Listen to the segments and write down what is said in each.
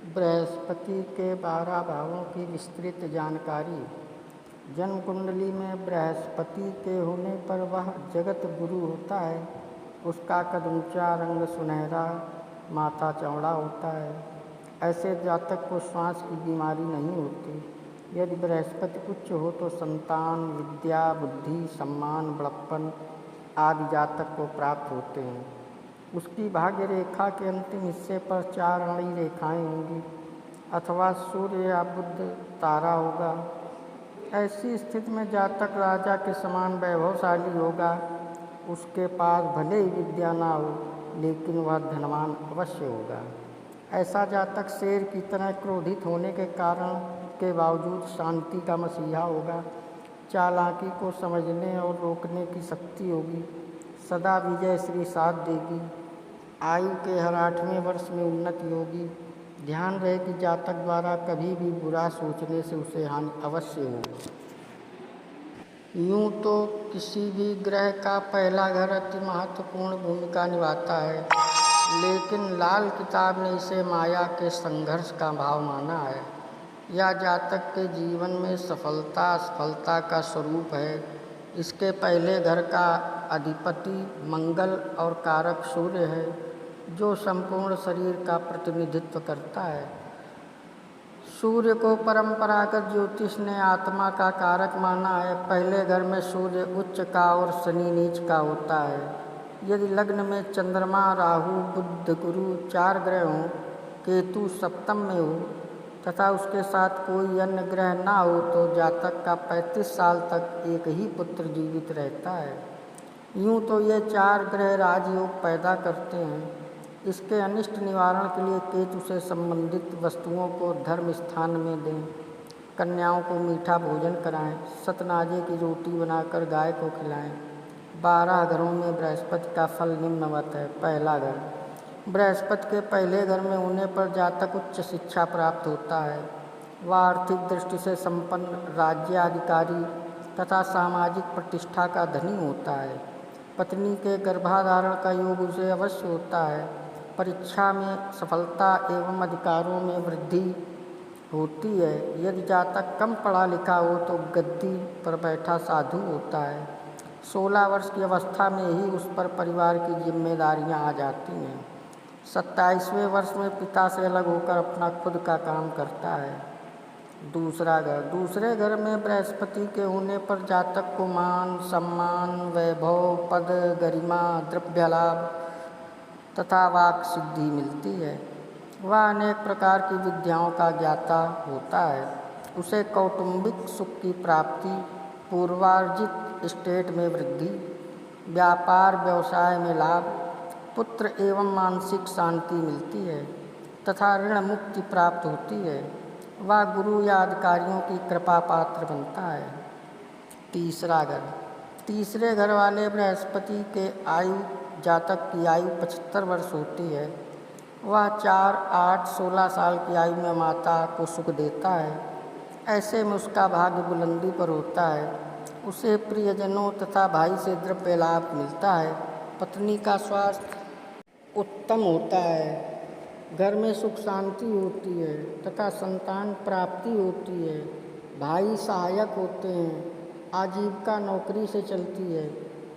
बृहस्पति के 12 भावों की विस्तृत जानकारी। जन्म कुंडली में बृहस्पति के होने पर वह जगत गुरु होता है। उसका कद ऊंचा, रंग सुनहरा, माथा चौड़ा होता है। ऐसे जातक को श्वास की बीमारी नहीं होती। यदि बृहस्पति उच्च हो तो संतान, विद्या, बुद्धि, सम्मान, बड़प्पन आदि जातक को प्राप्त होते हैं। उसकी भाग्य रेखा के अंतिम हिस्से पर 4 अणी रेखाएं होंगी अथवा सूर्य या बुध तारा होगा। ऐसी स्थिति में जातक राजा के समान वैभवशाली होगा। उसके पास भले ही विद्या ना हो, लेकिन वह धनवान अवश्य होगा। ऐसा जातक शेर की तरह क्रोधित होने के कारण के बावजूद शांति का मसीहा होगा। चालाकी को समझने और रोकने की शक्ति होगी। सदा विजय श्री साथ देगी। आयु के हर 8वें वर्ष में उन्नति होगी। ध्यान रहे कि जातक द्वारा कभी भी बुरा सोचने से उसे हानि अवश्य होगी। यूँ तो किसी भी ग्रह का पहला घर अति महत्वपूर्ण भूमिका निभाता है, लेकिन लाल किताब ने इसे माया के संघर्ष का भाव माना है। यह जातक के जीवन में सफलता असफलता का स्वरूप है। इसके पहले घर का अधिपति मंगल और कारक सूर्य है, जो संपूर्ण शरीर का प्रतिनिधित्व करता है। सूर्य को परंपरागत ज्योतिष ने आत्मा का कारक माना है। पहले घर में सूर्य उच्च का और शनि नीच का होता है। यदि लग्न में चंद्रमा, राहु, बुध, गुरु 4 ग्रह हों, केतु सप्तम में हो तथा उसके साथ कोई अन्य ग्रह ना हो तो जातक का 35 साल तक एक ही पुत्र जीवित रहता है। यूँ तो ये 4 ग्रह राजयोग पैदा करते हैं। इसके अनिष्ट निवारण के लिए केतु से संबंधित वस्तुओं को धर्म स्थान में दें, कन्याओं को मीठा भोजन कराएं, सतनाजे की रोटी बनाकर गाय को खिलाएं। 12 घरों में बृहस्पति का फल निम्नवत है। पहला घर, बृहस्पति के पहले घर में होने पर जातक उच्च शिक्षा प्राप्त होता है। वह आर्थिक दृष्टि से संपन्न, राज्याधिकारी तथा सामाजिक प्रतिष्ठा का धनी होता है। पत्नी के गर्भाधारण का योग उसे अवश्य होता है। परीक्षा में सफलता एवं अधिकारों में वृद्धि होती है। यदि जातक कम पढ़ा लिखा हो तो गद्दी पर बैठा साधु होता है। 16 वर्ष की अवस्था में ही उस पर परिवार की जिम्मेदारियां आ जाती हैं। 27वें वर्ष में पिता से अलग होकर अपना खुद का काम करता है। दूसरा घर, दूसरे घर में बृहस्पति के होने पर जातक को मान, सम्मान, वैभव, पद, गरिमा, द्रव्य लाभ तथा वाक सिद्धि मिलती है। वह अनेक प्रकार की विद्याओं का ज्ञाता होता है। उसे कौटुंबिक सुख की प्राप्ति, पूर्वार्जित स्टेट में वृद्धि, व्यापार व्यवसाय में लाभ, पुत्र एवं मानसिक शांति मिलती है तथा ऋण मुक्ति प्राप्त होती है। वह गुरु या अधिकारियों की कृपा पात्र बनता है। तीसरा घर, तीसरे घर वाले बृहस्पति के जातक की आयु 75 वर्ष होती है। वह 4, 8, 16 साल की आयु में माता को सुख देता है। ऐसे में उसका भाग्य बुलंदी पर होता है। उसे प्रियजनों तथा भाई से द्रव्य लाभ मिलता है। पत्नी का स्वास्थ्य उत्तम होता है। घर में सुख शांति होती है तथा संतान प्राप्ति होती है। भाई सहायक होते हैं। आजीविका नौकरी से चलती है।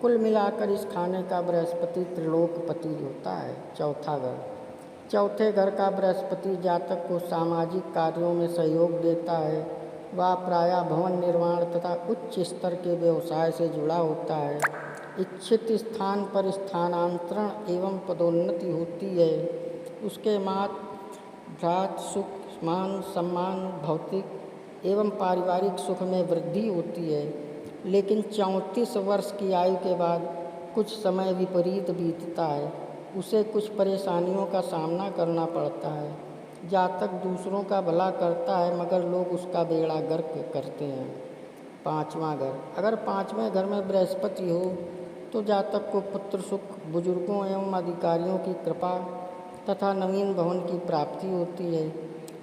कुल मिलाकर इस खाने का बृहस्पति त्रिलोकपति होता है। चौथा घर, चौथे घर का बृहस्पति जातक को सामाजिक कार्यों में सहयोग देता है। वह प्रायः भवन निर्माण तथा उच्च स्तर के व्यवसाय से जुड़ा होता है। इच्छित स्थान पर स्थानांतरण एवं पदोन्नति होती है। उसके मात भ्रात सुख, मान सम्मान, भौतिक एवं पारिवारिक सुख में वृद्धि होती है। लेकिन 34 वर्ष की आयु के बाद कुछ समय विपरीत बीतता है। उसे कुछ परेशानियों का सामना करना पड़ता है। जातक दूसरों का भला करता है मगर लोग उसका बेड़ा गर्क करते हैं। 5वां घर, अगर 5वें घर में बृहस्पति हो तो जातक को पुत्र सुख, बुजुर्गों एवं अधिकारियों की कृपा तथा नवीन भवन की प्राप्ति होती है।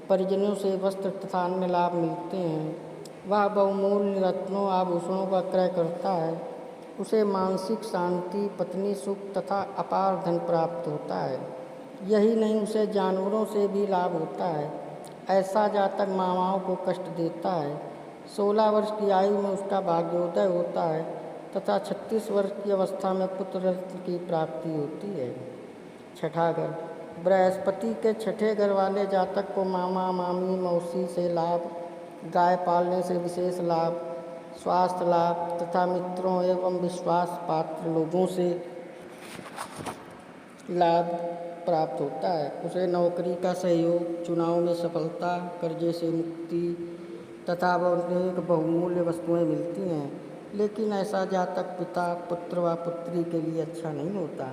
परिजनों से वस्त्र तथा अन्य लाभ मिलते हैं। वह बहुमूल्य रत्नों आभूषणों का क्रय करता है। उसे मानसिक शांति, पत्नी सुख तथा अपार धन प्राप्त होता है। यही नहीं, उसे जानवरों से भी लाभ होता है। ऐसा जातक मामाओं को कष्ट देता है। 16 वर्ष की आयु में उसका भाग्योदय होता है तथा 36 वर्ष की अवस्था में पुत्र रत्न की प्राप्ति होती है। छठा घर, बृहस्पति के छठे घर वाले जातक को मामा मामी मौसी से लाभ, गाय पालने से विशेष लाभ, स्वास्थ्य लाभ तथा मित्रों एवं विश्वास पात्र लोगों से लाभ प्राप्त होता है। उसे नौकरी का सहयोग, चुनाव में सफलता, कर्जे से मुक्ति तथा अनेक बहुमूल्य वस्तुएं मिलती हैं। लेकिन ऐसा जातक पिता, पुत्र व पुत्री के लिए अच्छा नहीं होता।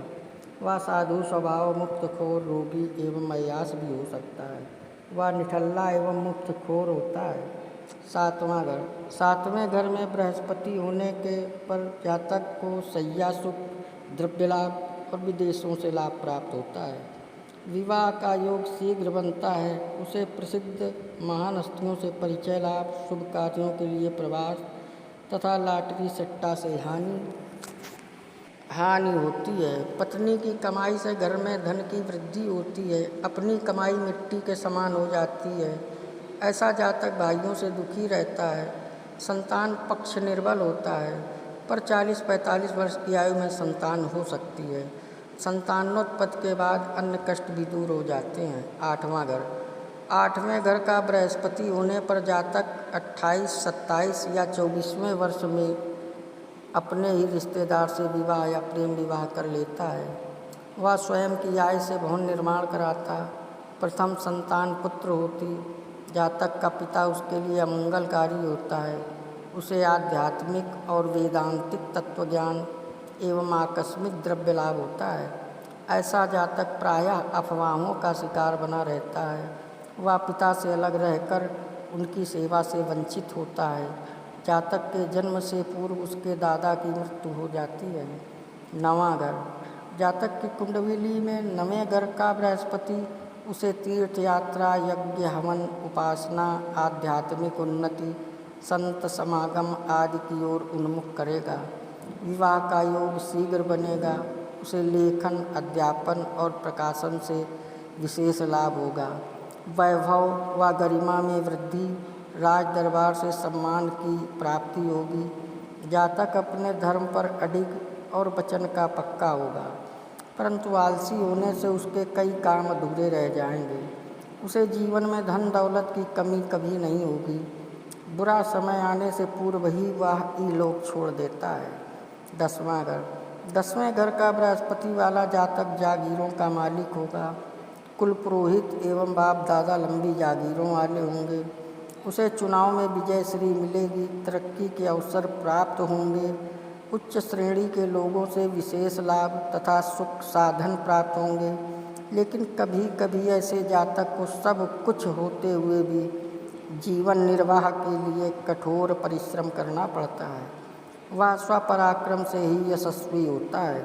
वह साधु स्वभाव, मुक्तखोर, रोगी एवं अय्यास भी हो सकता है। वह निठल्ला एवं मुक्तखोर होता है। सातवां घर, सातवें घर में बृहस्पति होने के पर जातक को शय्या सुख, द्रव्य लाभ और विदेशों से लाभ प्राप्त होता है। विवाह का योग शीघ्र बनता है। उसे प्रसिद्ध महान हस्तियों से परिचय लाभ, शुभ कार्यों के लिए प्रवास तथा लॉटरी सट्टा से हानि होती है। पत्नी की कमाई से घर में धन की वृद्धि होती है। अपनी कमाई मिट्टी के समान हो जाती है। ऐसा जातक भाइयों से दुखी रहता है। संतान पक्ष निर्बल होता है, पर 40-45 वर्ष की आयु में संतान हो सकती है। संतानोत्पत्ति के बाद अन्य कष्ट भी दूर हो जाते हैं। आठवां घर, आठवें घर का बृहस्पति होने पर जातक 28, 27 या 24वें वर्ष में अपने ही रिश्तेदार से विवाह या प्रेम विवाह कर लेता है। वह स्वयं की आय से भवन निर्माण कराता। प्रथम संतान पुत्र होती। जातक का पिता उसके लिए अमंगलकारी होता है। उसे आध्यात्मिक और वेदांतिक तत्वज्ञान एवं आकस्मिक द्रव्य लाभ होता है। ऐसा जातक प्रायः अफवाहों का शिकार बना रहता है। वह पिता से अलग रहकर उनकी सेवा से वंचित होता है। जातक के जन्म से पूर्व उसके दादा की मृत्यु हो जाती है। नवां घर, जातक की कुंडली में नवें घर का बृहस्पति उसे तीर्थ यात्रा, यज्ञ, हवन, उपासना, आध्यात्मिक उन्नति, संत समागम आदि की ओर उन्मुख करेगा। विवाह का योग शीघ्र बनेगा। उसे लेखन, अध्यापन और प्रकाशन से विशेष लाभ होगा। वैभव व गरिमा में वृद्धि, राज दरबार से सम्मान की प्राप्ति होगी। जातक अपने धर्म पर अडिग और वचन का पक्का होगा, परंतु आलसी होने से उसके कई काम अधूरे रह जाएंगे। उसे जीवन में धन दौलत की कमी कभी नहीं होगी। बुरा समय आने से पूर्व ही वह इहलोक छोड़ देता है। दसवां घर, दसवें घर का बृहस्पति वाला जातक जागीरों का मालिक होगा। कुल पुरोहित एवं बाप दादा लंबी जागीरों वाले होंगे। उसे चुनाव में विजय श्री मिलेगी। तरक्की के अवसर प्राप्त होंगे। उच्च श्रेणी के लोगों से विशेष लाभ तथा सुख साधन प्राप्त होंगे। लेकिन कभी कभी ऐसे जातक को सब कुछ होते हुए भी जीवन निर्वाह के लिए कठोर परिश्रम करना पड़ता है। वह स्वपराक्रम से ही यशस्वी होता है।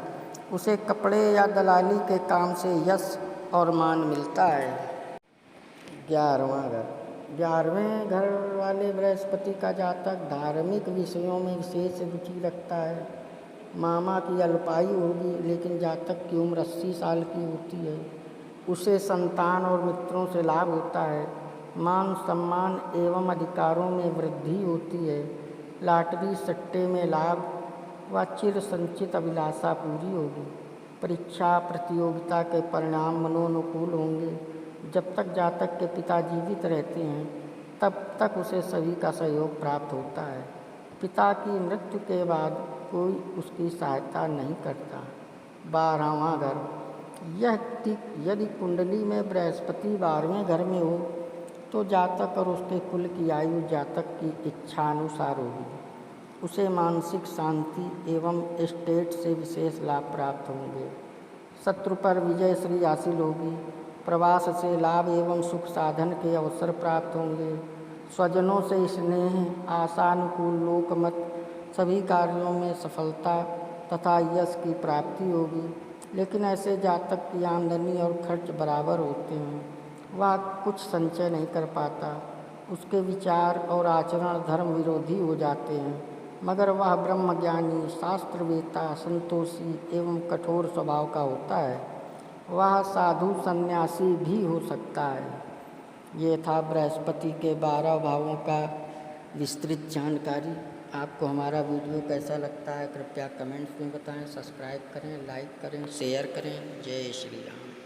उसे कपड़े या दलाली के काम से यश और मान मिलता है। 11वां घर, 11वें घर वाले बृहस्पति का जातक धार्मिक विषयों में विशेष रुचि रखता है। मामा की अल्पायु होगी, लेकिन जातक की उम्र 80 साल की होती है। उसे संतान और मित्रों से लाभ होता है। मान सम्मान एवं अधिकारों में वृद्धि होती है। लॉटरी सट्टे में लाभ व चिर संचित अभिलाषा पूरी होगी। परीक्षा प्रतियोगिता के परिणाम मनोनुकूल होंगे। जब तक जातक के पिता जीवित रहते हैं तब तक उसे सभी का सहयोग प्राप्त होता है। पिता की मृत्यु के बाद कोई उसकी सहायता नहीं करता। 12वां घर, यदि कुंडली में बृहस्पति 12वें घर में हो तो जातक और उसके कुल की आयु जातक की इच्छानुसार होगी। उसे मानसिक शांति एवं एस्टेट से विशेष लाभ प्राप्त होंगे। शत्रु पर विजय श्री हासिल होगी। प्रवास से लाभ एवं सुख साधन के अवसर प्राप्त होंगे। स्वजनों से स्नेह, आशानुकूल लोकमत, सभी कार्यों में सफलता तथा यश की प्राप्ति होगी। लेकिन ऐसे जातक की आमदनी और खर्च बराबर होते हैं। वह कुछ संचय नहीं कर पाता। उसके विचार और आचरण धर्म विरोधी हो जाते हैं, मगर वह ब्रह्मज्ञानी, शास्त्रवेत्ता, संतोषी एवं कठोर स्वभाव का होता है। वह साधु सन्यासी भी हो सकता है। ये था बृहस्पति के 12 भावों का विस्तृत जानकारी। आपको हमारा वीडियो कैसा लगता है कृपया कमेंट्स में बताएं। सब्सक्राइब करें, लाइक करें, शेयर करें। जय श्री राम।